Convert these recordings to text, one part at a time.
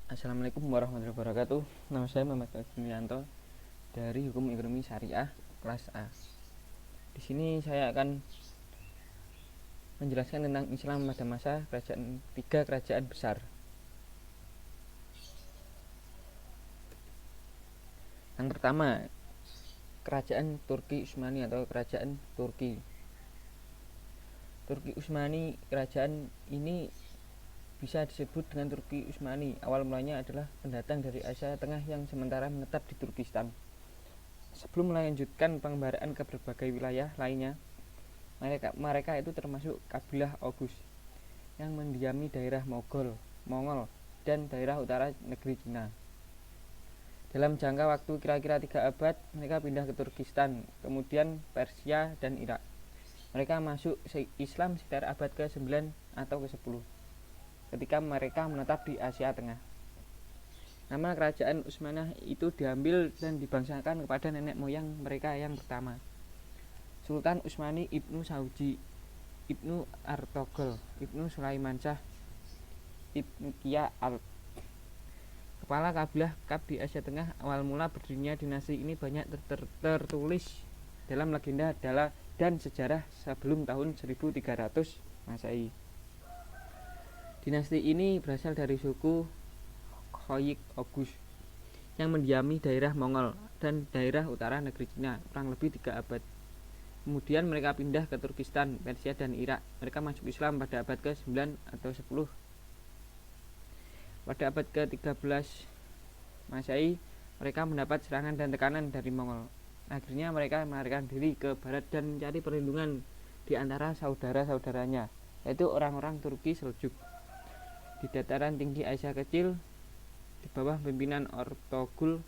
Assalamualaikum warahmatullahi wabarakatuh. Nama saya Muhammad Julianto dari Hukum Ekonomi Syariah kelas A. Di sini saya akan menjelaskan tentang Islam pada masa tiga kerajaan besar. Yang pertama, Kerajaan Turki Utsmani atau Kerajaan Turki. Turki Utsmani, kerajaan ini bisa disebut dengan Turki Utsmani. Awal mulanya adalah pendatang dari Asia Tengah yang sementara menetap di Turkistan. Sebelum melanjutkan pengembaraan ke berbagai wilayah lainnya, mereka itu termasuk kabilah Oghuz yang mendiami daerah Mongol, dan daerah utara negeri Cina. Dalam jangka waktu kira-kira 3 abad, mereka pindah ke Turkistan, kemudian Persia dan Irak. Mereka masuk Islam sekitar abad ke-9 atau ke-10 ketika mereka menetap di Asia Tengah. Nama kerajaan Utsmaniyah itu diambil dan dibangsakan kepada nenek moyang mereka yang pertama, Sultan Utsmani Ibnu Sauji, Ibnu Artogol, Ibnu Sulaimansyah, Ibnu Kia Alp. Kepala kabilah Kap di Asia Tengah. Awal mula berdirinya dinasti ini banyak tertulis dalam legenda dan sejarah sebelum tahun 1300 Masehi. Dinasti ini berasal dari suku Khoyik Oghuz yang mendiami daerah Mongol dan daerah utara negeri Cina kurang lebih 3 abad. Kemudian mereka pindah ke Turkistan, Persia dan Irak. Mereka masuk Islam pada abad ke-9 atau 10. Pada abad ke-13 Masehi, mereka mendapat serangan dan tekanan dari Mongol. Akhirnya mereka melarikan diri ke barat dan mencari perlindungan di antara saudara-saudaranya, yaitu orang-orang Turki Seljuk. Di dataran tinggi Asia Kecil, di bawah pimpinan Ortogul,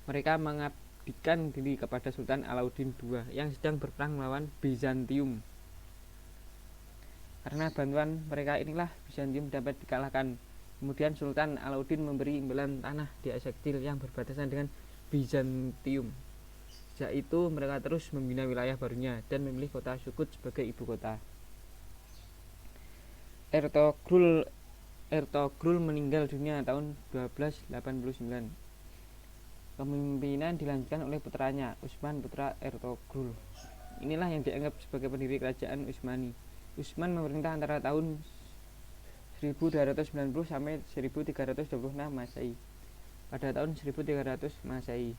mereka mengabdikan diri kepada Sultan Alauddin II yang sedang berperang melawan Bizantium. Karena bantuan mereka inilah Bizantium dapat dikalahkan. Kemudian Sultan Alauddin memberi imbalan tanah di Asia Kecil yang berbatasan dengan Bizantium. Sejak itu mereka terus membina wilayah barunya dan memilih kota Sukut sebagai ibu kota. Ertugrul meninggal dunia tahun 1289. Kepemimpinan dilanjutkan oleh putranya Utsman putra Ertugrul. Inilah yang dianggap sebagai pendiri kerajaan Utsmani. Utsman memerintah antara tahun 1290 sampai 1326 Masehi. Pada tahun 1300 Masehi,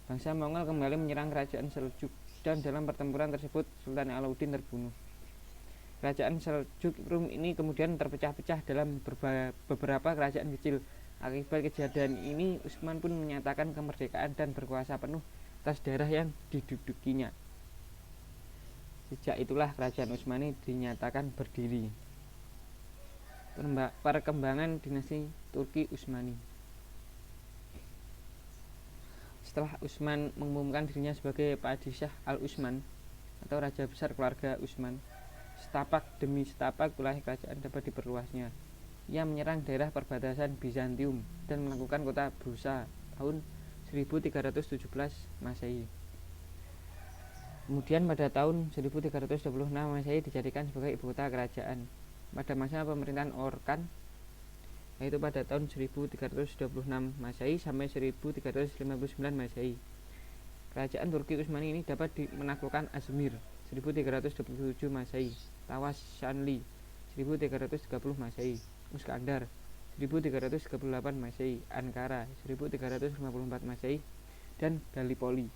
bangsa Mongol kembali menyerang kerajaan Seljuk, dan dalam pertempuran tersebut Sultan Alauddin terbunuh. Kerajaan Seljuk ini kemudian terpecah-pecah dalam beberapa kerajaan kecil. Akibat kejadian ini, Utsman pun menyatakan kemerdekaan dan berkuasa penuh atas daerah yang didudukinya. Sejak itulah kerajaan Utsmani dinyatakan berdiri. Perkembangan dinasti Turki Utsmani. Setelah Utsman mengumumkan dirinya sebagai Padishah Al-Utsman atau Raja Besar Keluarga Utsman, setapak demi setapak wilayah kerajaan dapat diperluasnya. Ia menyerang daerah perbatasan Bizantium dan melakukan kota Brusa tahun 1317 Masehi. Kemudian pada tahun 1326 Masehi dijadikan sebagai ibu kota kerajaan. Pada masa pemerintahan Orkan, yaitu pada tahun 1326 Masehi sampai 1359 Masehi, kerajaan Turki Utsmani ini dapat menaklukkan Azmir 1327 Masehi, Tawas Shanli 1330 Masehi, Uskandar 1338 Masehi, Ankara 1354 Masehi, dan Gallipoli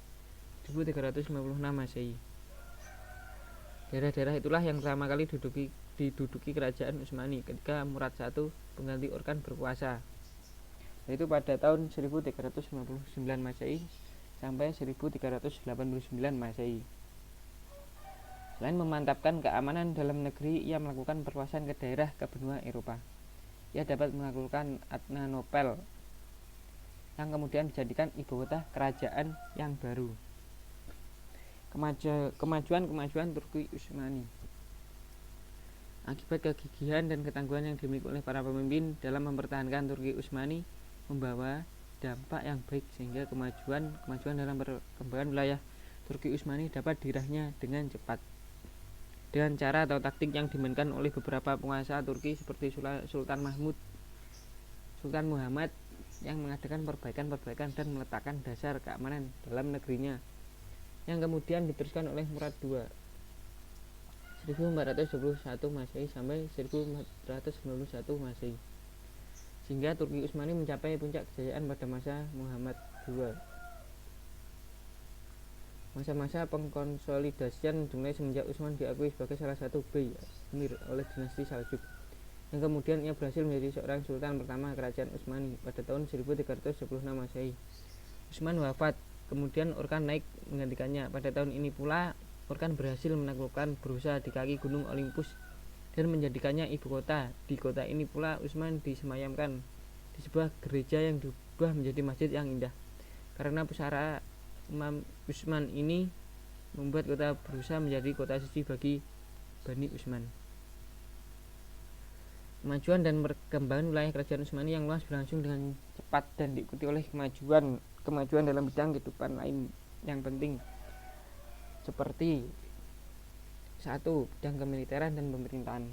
1356 Masehi. Daerah-daerah itulah yang pertama kali diduduki kerajaan Utsmani ketika Murad I pengganti Orkan berkuasa, yaitu pada tahun 1359 Masehi sampai 1389 Masehi. Selain memantapkan keamanan dalam negeri, ia melakukan perluasan ke daerah ke benua Eropa. Ia dapat menaklukkan Adrianopel yang kemudian dijadikan ibu kota kerajaan yang baru. Kemajuan Turki Utsmani. Akibat kegigihan dan ketangguhan yang dimiliki oleh para pemimpin dalam mempertahankan Turki Utsmani membawa dampak yang baik, sehingga kemajuan dalam perkembangan wilayah Turki Utsmani dapat diraihnya dengan cepat. dengan cara atau taktik yang dimainkan oleh beberapa penguasa Turki seperti Sultan Muhammad yang mengadakan perbaikan-perbaikan dan meletakkan dasar keamanan dalam negerinya, yang kemudian diteruskan oleh Murad II 1421 Masehi sampai 1491 Masehi, sehingga Turki Utsmani mencapai puncak kejayaan pada masa Muhammad II. Masa-masa pengkonsolidasian dimulai semenjak Utsman diakui sebagai salah satu Emir oleh dinasti Saljuk, yang kemudian ia berhasil menjadi seorang sultan pertama kerajaan Utsmani pada tahun 1326 Masehi. Utsman wafat, kemudian Orkan naik menggantikannya. Pada tahun ini pula Orkan berhasil menaklukkan Bursa di kaki Gunung Olympus dan menjadikannya ibu kota. Di kota ini pula Utsman disemayamkan di sebuah gereja yang diubah menjadi masjid yang indah. Karena pusara Imam Utsman ini membuat kota Bursa menjadi kota suci bagi Bani Utsman. Kemajuan dan perkembangan wilayah kerajaan Utsmani yang luas berlangsung dengan cepat dan diikuti oleh kemajuan dalam bidang kehidupan lain yang penting, seperti 1. Bidang kemiliteran dan pemerintahan.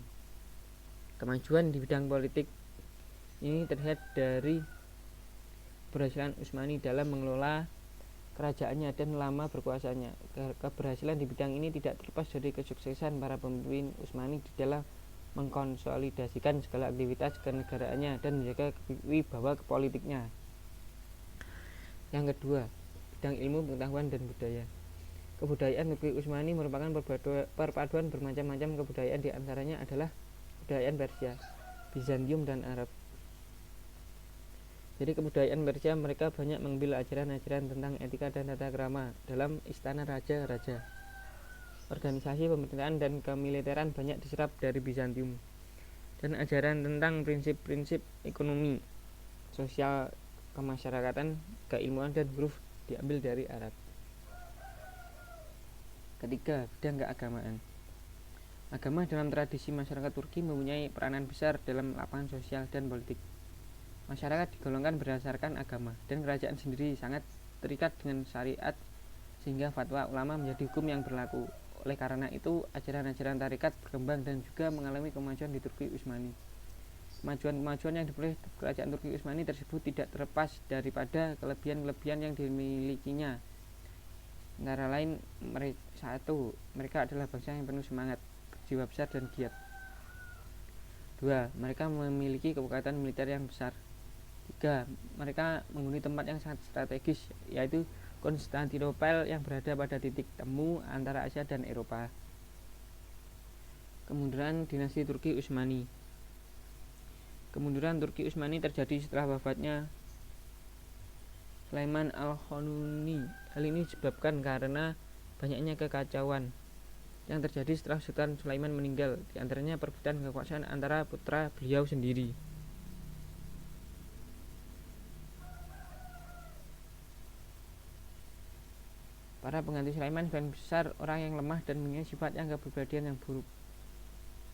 Kemajuan di bidang politik ini terlihat dari keberhasilan Utsmani dalam mengelola kerajaannya dan lama berkuasanya. Keberhasilan di bidang ini tidak terlepas dari kesuksesan para pemimpin Utsmani di dalam mengkonsolidasikan segala aktivitas kenegaraannya dan menjaga wibawa politiknya. Yang kedua, bidang ilmu, pengetahuan, dan budaya. Kebudayaan Turki Utsmani merupakan perpaduan bermacam-macam kebudayaan, di antaranya adalah kebudayaan Persia, Bizantium, dan Arab. Jadi kebudayaan Persia, mereka banyak mengambil ajaran-ajaran tentang etika dan tata krama dalam istana raja-raja. Organisasi pemerintahan dan kemiliteran banyak diserap dari Bizantium, dan ajaran tentang prinsip-prinsip ekonomi, sosial, kemasyarakatan, keilmuan, dan huruf diambil dari Arab. Ketiga, bidang keagamaan. Agama dalam tradisi masyarakat Turki mempunyai peranan besar dalam lapangan sosial dan politik. Masyarakat digolongkan berdasarkan agama, dan kerajaan sendiri sangat terikat dengan syariat sehingga fatwa ulama menjadi hukum yang berlaku. Oleh karena itu, ajaran-ajaran tarekat berkembang dan juga mengalami kemajuan di Turki Utsmani. Kemajuan-kemajuan yang diperoleh kerajaan Turki Utsmani tersebut tidak terlepas daripada kelebihan-kelebihan yang dimilikinya. Antara lain, mereka adalah bangsa yang penuh semangat, berjiwa besar, dan giat. 2. Mereka memiliki kekuatan militer yang besar. 3. Mereka menghuni tempat yang sangat strategis, yaitu Konstantinopel yang berada pada titik temu antara Asia dan Eropa. Kemunduran dinasti Turki Utsmani. Kemunduran Turki Utsmani terjadi setelah wafatnya Sulaiman Al-Qanuni. Hal ini disebabkan karena banyaknya kekacauan yang terjadi setelah Sultan Sulaiman meninggal, di antaranya perebutan kekuasaan antara putra beliau sendiri. Para pengganti Sulaiman sebagian besar orang yang lemah dan mempunyai sifat yang kepribadian yang buruk.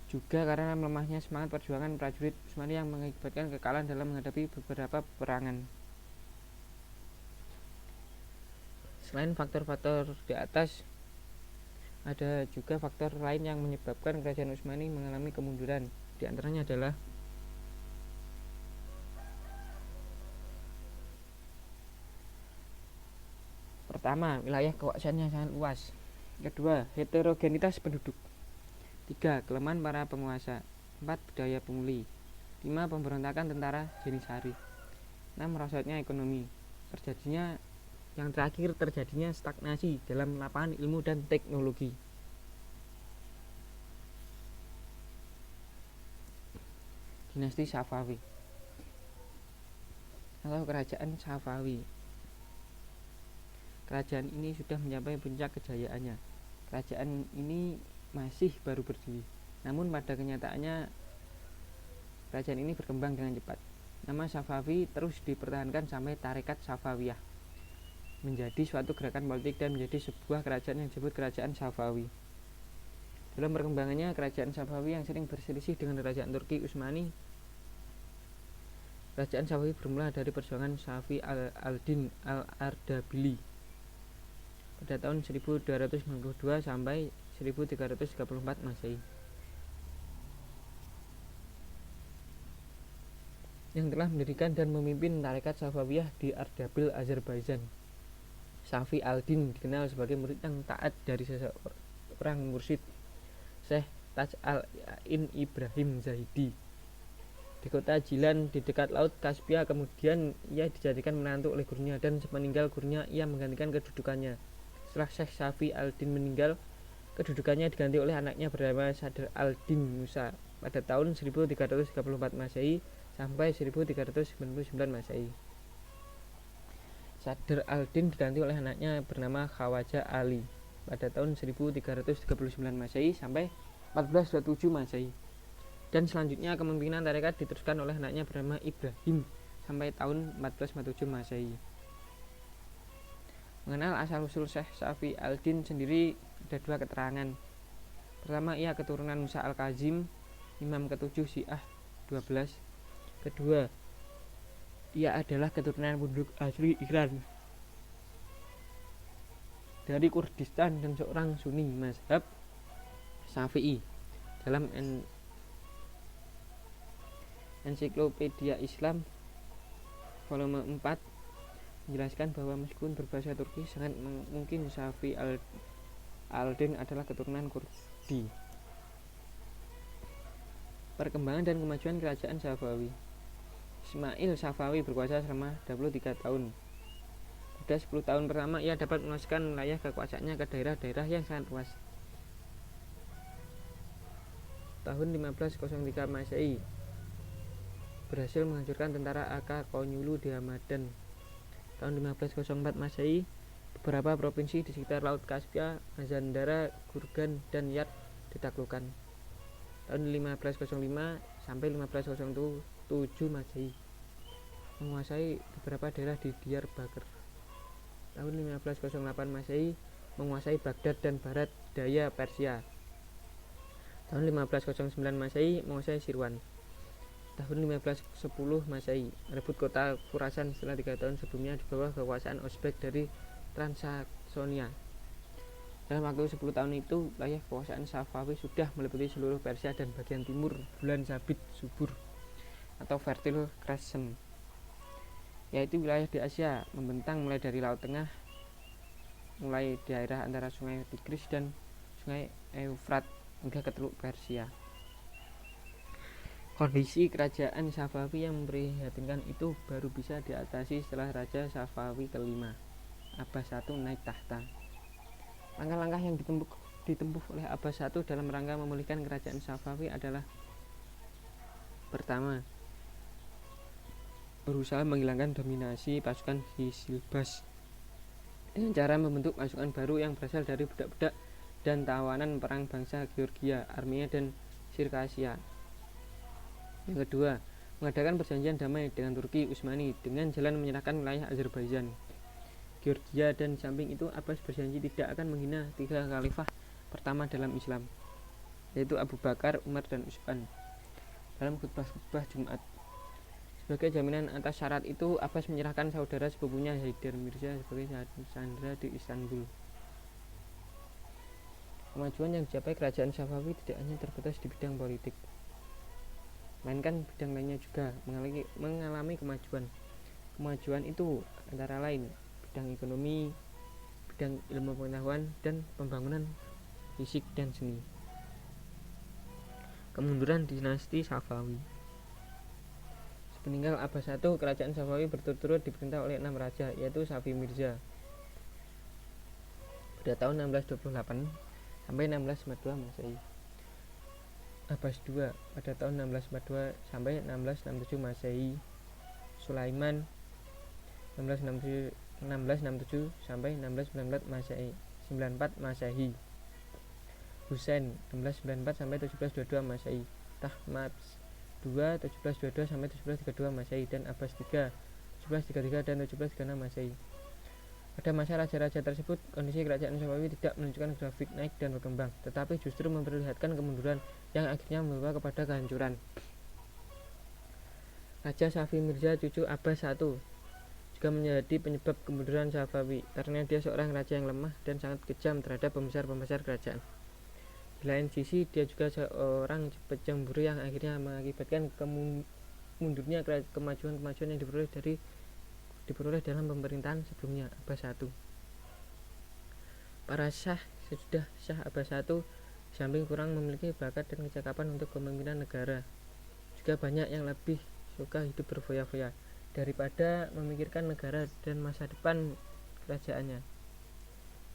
Juga karena melemahnya semangat perjuangan prajurit Utsmani yang mengakibatkan kekalahan dalam menghadapi beberapa peperangan. Selain faktor-faktor di atas, ada juga faktor lain yang menyebabkan kerajaan Utsmani mengalami kemunduran. Di antaranya adalah pertama, wilayah kekuasaan yang sangat luas. Kedua, heterogenitas penduduk. 3. Kelemahan para penguasa. 4. Budaya pungli. 5. Pemberontakan tentara Jenisari. 6. Merosotnya ekonomi. Yang terakhir, terjadinya stagnasi dalam lapangan ilmu dan teknologi. Dinasti Safawi atau Kerajaan Safawi. Kerajaan ini sudah mencapai puncak kejayaannya. Kerajaan ini masih baru berdiri, namun pada kenyataannya kerajaan ini berkembang dengan cepat. Nama Safawi terus dipertahankan sampai tarekat Safawiyah menjadi suatu gerakan politik dan menjadi sebuah kerajaan yang disebut Kerajaan Safawi. Dalam perkembangannya, Kerajaan Safawi yang sering berselisih dengan Kerajaan Turki Utsmani. Kerajaan Safawi bermula dari perjuangan Safi al-Din al-Ardabili pada tahun 1292 sampai 1334 Masehi, yang telah mendirikan dan memimpin tarekat Safawiyah di Ardabil, Azerbaijan. Safi al-Din dikenal sebagai murid yang taat dari seseorang mursyid, Syekh Taj al-Ain Ibrahim Zahidi, di kota Jilan di dekat Laut Kaspia. Kemudian ia dijadikan menantu oleh gurunya, dan sepeninggal gurunya ia menggantikan kedudukannya. Setelah Syekh Safi al-Din meninggal, kedudukannya diganti oleh anaknya bernama Sadr al-Din Musa pada tahun 1334 Masehi sampai 1399 Masehi. Sadr al-Din diganti oleh anaknya bernama Khawaja Ali pada tahun 1339 Masehi sampai 1427 Masehi. Dan selanjutnya kepemimpinan tarekat diteruskan oleh anaknya bernama Ibrahim sampai tahun 1447 Masehi. Mengenal asal-usul Syekh Safi al-Din sendiri ada dua keterangan. Pertama, ia keturunan Musa al-Kazim, imam ke-7 Syiah 12. Kedua, ia adalah keturunan penduduk asli Iran dari Kurdistan dan seorang Sunni mazhab Syafi'i. Dalam Ensiklopedia Islam volume 4 menjelaskan bahwa meskipun berbahasa Turki, sangat mungkin Safi al-Din adalah keturunan Kurdi. Perkembangan dan kemajuan kerajaan Safawi. Ismail Safawi berkuasa selama 23 tahun. Pada 10 tahun pertama ia dapat meluaskan wilayah kekuasaannya ke daerah-daerah yang sangat luas. Tahun 1503 Masehi berhasil menghancurkan tentara Aka Konyulu di Hamadan. Tahun 1504 Masehi beberapa provinsi di sekitar Laut Kaspia, Mazandara, Gurgan, dan Yat ditaklukkan. Tahun 1505 sampai 1507 Masehi menguasai beberapa daerah di Diyarbakir. Tahun 1508 Masehi menguasai Baghdad dan barat daya Persia. Tahun 1509 Masehi menguasai Sirwan. Tahun 1510 Masehi merebut kota Khurasan setelah 3 tahun sebelumnya di bawah kekuasaan Uzbek dari Transaksonia. Dalam waktu 10 tahun itu, wilayah kekuasaan Safawi sudah meliputi seluruh Persia dan bagian timur bulan sabit subur atau Fertile Crescent, yaitu wilayah di Asia membentang mulai dari Laut Tengah, mulai daerah antara Sungai Tigris dan Sungai Eufrat hingga ke Teluk Persia. Kondisi kerajaan Safawi yang memprihatinkan itu baru bisa diatasi setelah Raja Safawi kelima, Abbas I, naik tahta. Langkah-langkah yang ditempuh oleh Abbas I dalam rangka memulihkan kerajaan Safawi adalah: pertama, berusaha menghilangkan dominasi pasukan Hisilbas dengan cara membentuk pasukan baru yang berasal dari budak-budak dan tawanan perang bangsa Georgia, Armenia, dan Sirkasia. Yang kedua, mengadakan perjanjian damai dengan Turki Utsmani dengan jalan menyerahkan wilayah Azerbaijan, Georgia, dan samping itu Abbas berjanji tidak akan menghina 3 khalifah pertama dalam Islam, yaitu Abu Bakar, Umar, dan Utsman, dalam khutbah Jumat. Sebagai jaminan atas syarat itu, Abbas menyerahkan saudara sepupunya Haidar Mirza sebagai sandera di Istanbul. Kemajuan yang dicapai kerajaan Safawi tidak hanya terbatas di bidang politik, melainkan bidang lainnya juga mengalami kemajuan. Kemajuan itu antara lain bidang ekonomi, bidang ilmu pengetahuan, dan pembangunan fisik dan seni. Kemunduran dinasti Safawi. Sepeninggal Abbas I, kerajaan Safawi berturut-turut diperintah oleh 6 raja, yaitu Safi Mirza pada tahun 1628 sampai 1642 Masehi, Abbas II pada tahun 1642 sampai 1667 Masehi, Sulaiman 1667 sampai 1694 Masehi, Husain 1694 sampai 1722 Masehi, Tahmasp II 1722 sampai 1732 Masehi, dan Abbas III 1733 dan 1736 Masehi. Pada masa raja-raja tersebut, kondisi kerajaan Safawi tidak menunjukkan grafik naik dan berkembang, tetapi justru memperlihatkan kemunduran yang akhirnya membawa kepada kehancuran. Raja Safi Mirza, cucu Abbas I, juga menjadi penyebab kemunduran Safawi karena dia seorang raja yang lemah dan sangat kejam terhadap pembesar-pembesar kerajaan. Di lain sisi, dia juga seorang pecemburu yang akhirnya mengakibatkan mundurnya kemajuan-kemajuan yang diperoleh dalam pemerintahan sebelumnya Abbas I. Para syah sesudah Syah Abbas I samping kurang memiliki bakat dan kecakapan untuk kepemimpinan negara, juga banyak yang lebih suka hidup berfoya-foya daripada memikirkan negara dan masa depan kerajaannya.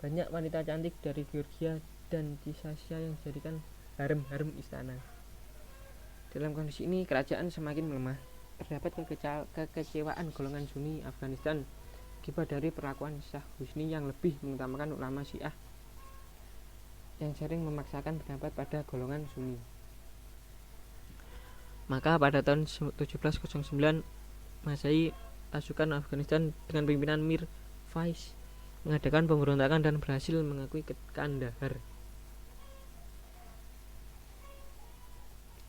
Banyak wanita cantik dari Georgia dan Cisasia yang dijadikan harem-harem istana. Dalam kondisi ini, kerajaan semakin melemah. Terdapat kekecewaan golongan Sunni Afghanistan akibat dari perlakuan Shah Husni yang lebih mengutamakan ulama Syiah yang sering memaksakan pendapat pada golongan Sunni. Maka pada tahun 1709 Masehi, pasukan Afghanistan dengan pimpinan Mir Faiz mengadakan pemberontakan dan berhasil mengakui Kandahar.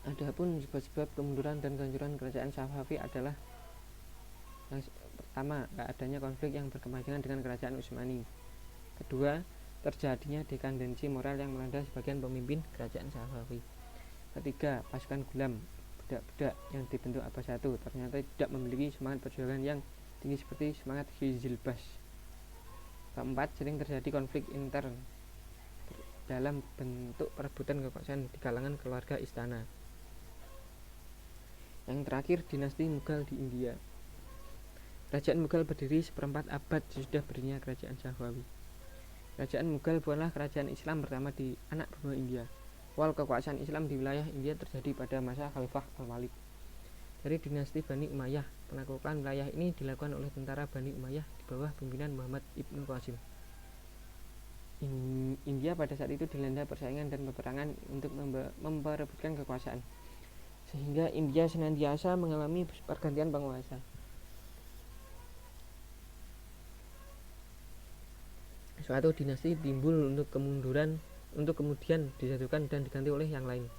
Adapun sebab-sebab kemunduran dan kehancuran kerajaan Safavi adalah yang pertama, adanya konflik yang berkepanjangan dengan kerajaan Utsmani. Kedua, terjadinya dekandensi moral yang melanda sebagian pemimpin kerajaan Safavi. Ketiga, pasukan Gulam, budak-budak yang dibentuk Abbas I ternyata tidak memiliki semangat perjuangan yang tinggi seperti semangat Hizilbas. Keempat, sering terjadi konflik intern dalam bentuk perebutan kekuasaan di kalangan keluarga istana. Yang terakhir, dinasti Mughal di India. Kerajaan Mughal berdiri seperempat abad sesudah berdirinya kerajaan Safavi. Kerajaan Mughal bukanlah kerajaan Islam pertama di anak benua India. Awal kekuasaan Islam di wilayah India terjadi pada masa Khalifah Al-Walid. Dari dinasti Bani Umayyah, penaklukan wilayah ini dilakukan oleh tentara Bani Umayyah di bawah pimpinan Muhammad Ibn Qasim. India pada saat itu dilanda persaingan dan peperangan untuk memperebutkan kekuasaan, sehingga India senantiasa mengalami pergantian penguasa. Suatu dinasti timbul untuk kemudian dijatuhkan dan diganti oleh yang lain.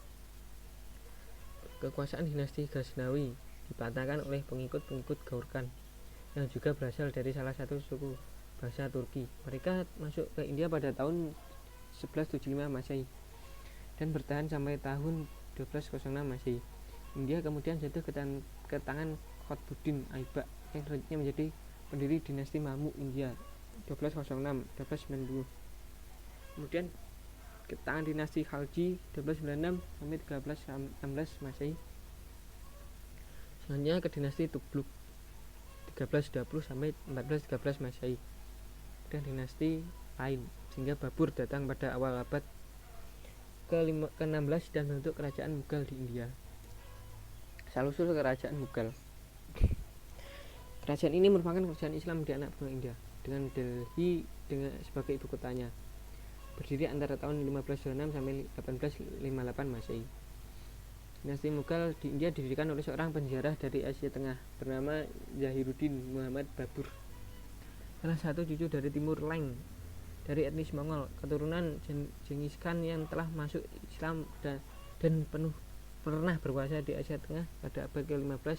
Kekuasaan dinasti Ghaznawi dipatahkan oleh pengikut-pengikut Ghaurkan yang juga berasal dari salah satu suku bangsa Turki. Mereka masuk ke India pada tahun 1175 Masehi dan bertahan sampai tahun 1206 Masehi. India kemudian jatuh ke tangan Qutbuddin Aibak yang selanjutnya menjadi pendiri dinasti Mamluk India 1206-1290. Kemudian ke tangan dinasti Khalji 1296 sampai 1316 Masehi. Selanjutnya ke dinasti Tughluq 1320 sampai 1413 Masehi. Dan dinasti lain sehingga Babur datang pada awal abad ke-16 dan membentuk kerajaan Mughal di India. Asal-usul kerajaan Mughal. Kerajaan ini merupakan kerajaan Islam di anak benua India dengan Delhi sebagai ibu kotanya. Berdiri antara tahun 1526 sampai 1858 Masehi. Dinasti Mughal di India didirikan oleh seorang penjajah dari Asia Tengah bernama Zahiruddin Muhammad Babur, salah satu cucu dari Timur Leng dari etnis Mongol, keturunan Genghis Khan yang telah masuk Islam dan pernah berkuasa di Asia Tengah pada abad ke-15.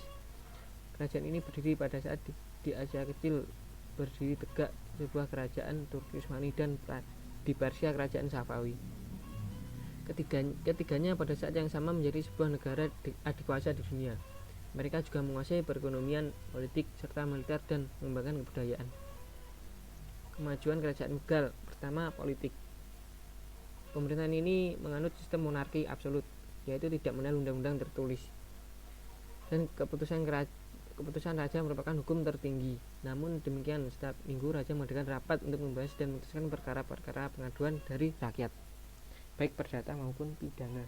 Kerajaan ini berdiri pada saat di Asia Kecil berdiri tegak sebuah kerajaan Turki Utsmani dan di Persia kerajaan Safawi. Ketiganya pada saat yang sama menjadi sebuah negara adikuasa di dunia. Mereka juga menguasai perekonomian, politik, serta militer dan mengembangkan kebudayaan. Kemajuan kerajaan Mughal. Pertama, politik. Pemerintahan ini menganut sistem monarki absolut, yaitu tidak mengenal undang-undang tertulis. Dan keputusan raja merupakan hukum tertinggi. Namun demikian, setiap minggu raja mengadakan rapat untuk membahas dan memutuskan perkara-perkara pengaduan dari rakyat, baik perdata maupun pidana.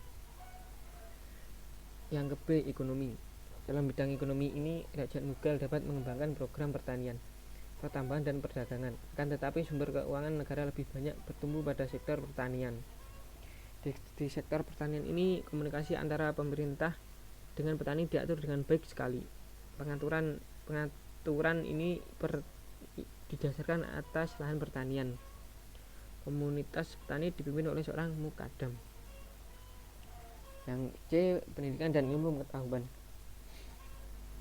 Yang ke-B, ekonomi. Dalam bidang ekonomi ini, kerajaan Mughal dapat mengembangkan program pertanian, pertambangan dan perdagangan. Akan tetapi sumber keuangan negara lebih banyak bertumbuh pada sektor pertanian. Di sektor pertanian ini, komunikasi antara pemerintah dengan petani diatur dengan baik sekali. Pengaturan ini didasarkan atas lahan pertanian. Komunitas petani dipimpin oleh seorang mukadam. Yang C, pendidikan dan ilmu pengetahuan.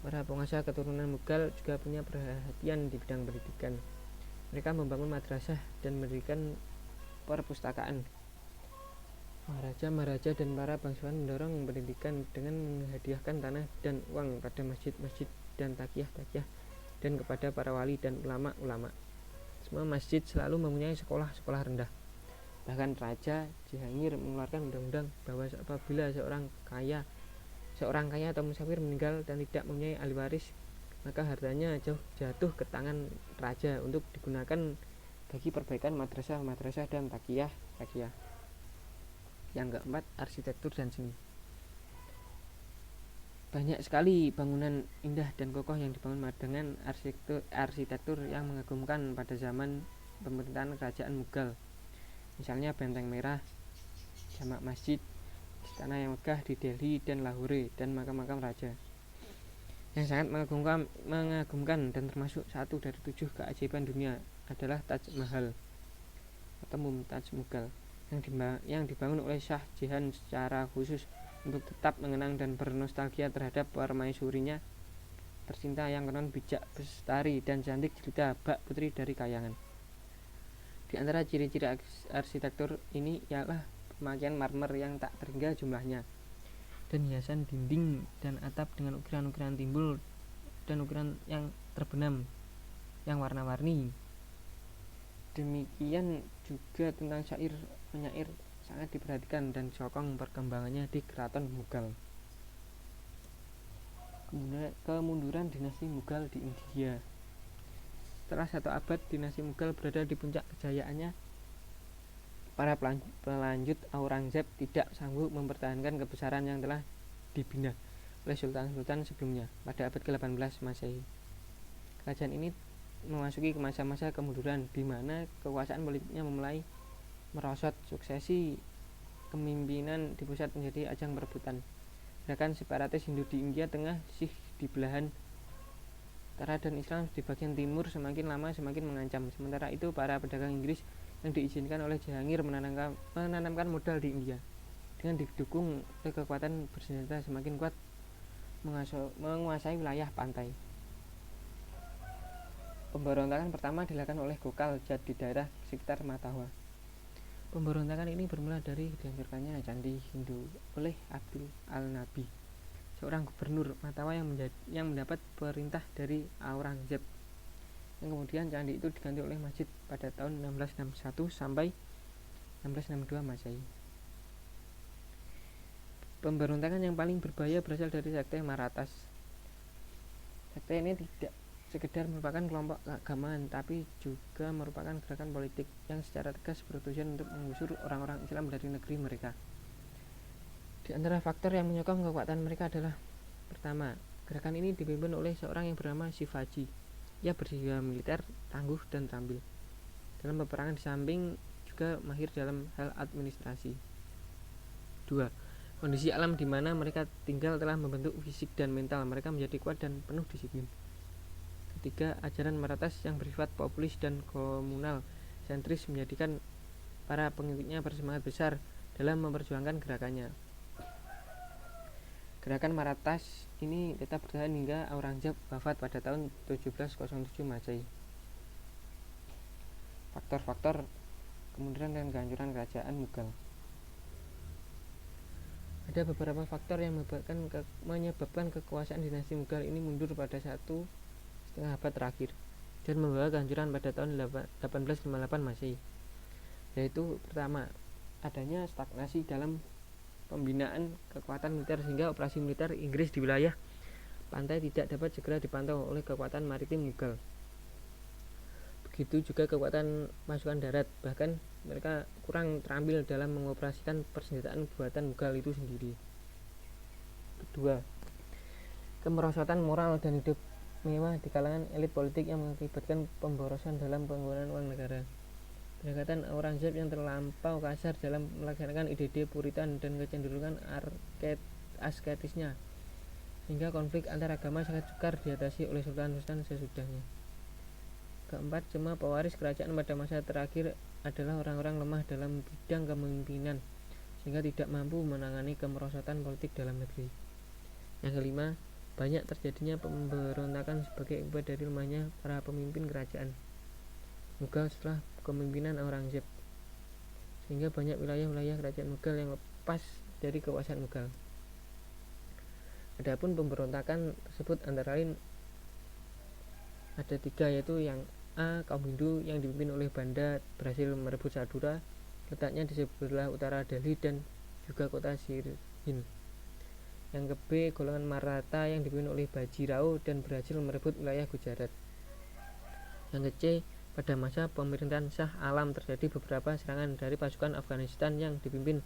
Para penguasa keturunan Mughal juga punya perhatian di bidang pendidikan. Mereka membangun madrasah dan mendirikan perpustakaan. Maharaja dan para bangsawan mendorong pendidikan dengan menghadiahkan tanah dan uang pada masjid-masjid dan takiyah-takiyah dan kepada para wali dan ulama-ulama. Semua masjid selalu mempunyai sekolah-sekolah rendah. Bahkan Raja Jahangir mengeluarkan undang-undang bahwa apabila seorang kaya atau musafir meninggal dan tidak mempunyai ahli waris, maka hartanya jatuh ke tangan raja untuk digunakan bagi perbaikan madrasah dan takiyah. Yang keempat, arsitektur dan seni. Banyak sekali bangunan indah dan kokoh yang dibangun dengan arsitektur yang mengagumkan pada zaman pemerintahan kerajaan Mughal. Misalnya Benteng Merah, jamak masjid, istana yang megah di Delhi dan Lahore, dan makam-makam raja. Yang sangat mengagumkan dan termasuk satu dari 7 keajaiban dunia adalah Taj Mahal atau Mumtaz Mughal yang dibangun oleh Shah Jahan secara khusus untuk tetap mengenang dan bernostalgia terhadap permaisurinya tercinta yang konon bijak, bestari, dan cantik jelita bak putri dari kayangan. Di antara ciri-ciri arsitektur ini ialah pemakaian marmer yang tak terhingga jumlahnya, dan hiasan dinding dan atap dengan ukiran-ukiran timbul dan ukiran yang terbenam yang warna-warni. Demikian juga tentang penyair sangat diperhatikan dan sokong perkembangannya di keraton Mughal. Kemunduran dinasti Mughal di India. Setelah 1 abad dinasti Mughal berada di puncak kejayaannya, para pelanjut Aurangzeb tidak sanggup mempertahankan kebesaran yang telah dibina oleh sultan-sultan sebelumnya pada abad ke-18 Masehi. Kerajaan ini memasuki masa-masa kemunduran di mana kekuasaan politiknya mulai merosot, suksesi kepemimpinan di pusat menjadi ajang perebutan. Gerakan separatis Hindu di India Tengah, Sikh di belahan utara dan Islam di bagian timur semakin lama semakin mengancam. Sementara itu para pedagang Inggris yang diizinkan oleh Jahangir menanamkan modal di India dengan didukung oleh kekuatan bersenjata semakin kuat menguasai wilayah pantai. Pemberontakan pertama dilakukan oleh Gokal Jat di daerah sekitar Matahwa. Pemberontakan ini bermula dari dihancurkannya candi Hindu oleh Abdul al-Nabi, seorang gubernur Matahwa yang mendapat perintah dari Aurangzeb. Yang kemudian candi itu diganti oleh masjid pada tahun 1661 sampai 1662 Masehi. Pemberontakan yang paling berbahaya berasal dari sekte Marathas. Sekte ini tidak sekedar merupakan kelompok keagamaan, tapi juga merupakan gerakan politik yang secara tegas bertujuan untuk mengusir orang-orang Islam dari negeri mereka. Di antara faktor yang menyokong kekuatan mereka adalah: pertama, gerakan ini dipimpin oleh seorang yang bernama Shivaji. Ia berjiwa militer, tangguh, dan terampil dalam peperangan, di samping juga mahir dalam hal administrasi. 2. Kondisi alam di mana mereka tinggal telah membentuk fisik dan mental mereka menjadi kuat dan penuh disiplin. 3. Ajaran Marathas yang bersifat populis dan komunal sentris menjadikan para pengikutnya bersemangat besar dalam memperjuangkan gerakannya. Gerakan Marathas ini tetap bertahan hingga Aurangzeb wafat pada tahun 1707 Masehi. Faktor-faktor kemunduran dan kehancuran kerajaan Mughal. Ada beberapa faktor yang menyebabkan kekuasaan dinasti Mughal ini mundur pada 1,5 abad terakhir dan membawa kehancuran pada tahun 1858 Masehi. Yaitu pertama, adanya stagnasi dalam pembinaan kekuatan militer sehingga operasi militer Inggris di wilayah pantai tidak dapat segera dipantau oleh kekuatan maritim Mughal. Begitu juga kekuatan pasukan darat, bahkan mereka kurang terampil dalam mengoperasikan persenjataan buatan Mughal itu sendiri. Kedua, kemerosotan moral dan hidup mewah di kalangan elit politik yang mengakibatkan pemborosan dalam penggunaan uang negara. Pendekatan Aurangzeb yang terlampau kasar dalam melaksanakan ide-ide puritan dan kecenderungan asketisnya, sehingga konflik antar agama sangat sukar diatasi oleh sultan-sultan sesudahnya. Keempat, semua pewaris kerajaan pada masa terakhir adalah orang-orang lemah dalam bidang kepemimpinan, sehingga tidak mampu menangani kemerosotan politik dalam negeri. Yang kelima, banyak terjadinya pemberontakan sebagai akibat dari lemahnya para pemimpin kerajaan Mughal setelah kepemimpinan Aurangzeb, sehingga banyak wilayah-wilayah kerajaan Mughal yang lepas dari kekuasaan Mughal. Adapun pemberontakan tersebut antara lain ada 3, yaitu yang A. Kaum Hindu yang dipimpin oleh Banda berhasil merebut Sadura, letaknya di sebelah utara Delhi dan juga kota Sirhind. Yang ke B. Golongan Maratha yang dipimpin oleh Baji Rao dan berhasil merebut wilayah Gujarat. Yang ke C. Pada masa pemerintahan Shah Alam terjadi beberapa serangan dari pasukan Afghanistan yang dipimpin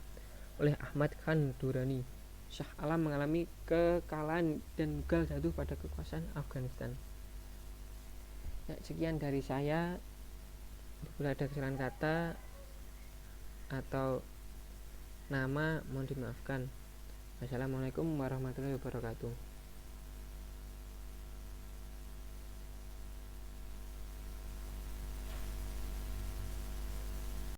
oleh Ahmad Khan Durrani. Shah Alam mengalami kekalahan dan Mughal jatuh pada kekuasaan Afghanistan. Ya, sekian dari saya. Bila ada kesalahan kata atau nama mohon dimaafkan. Wassalamualaikum warahmatullahi wabarakatuh.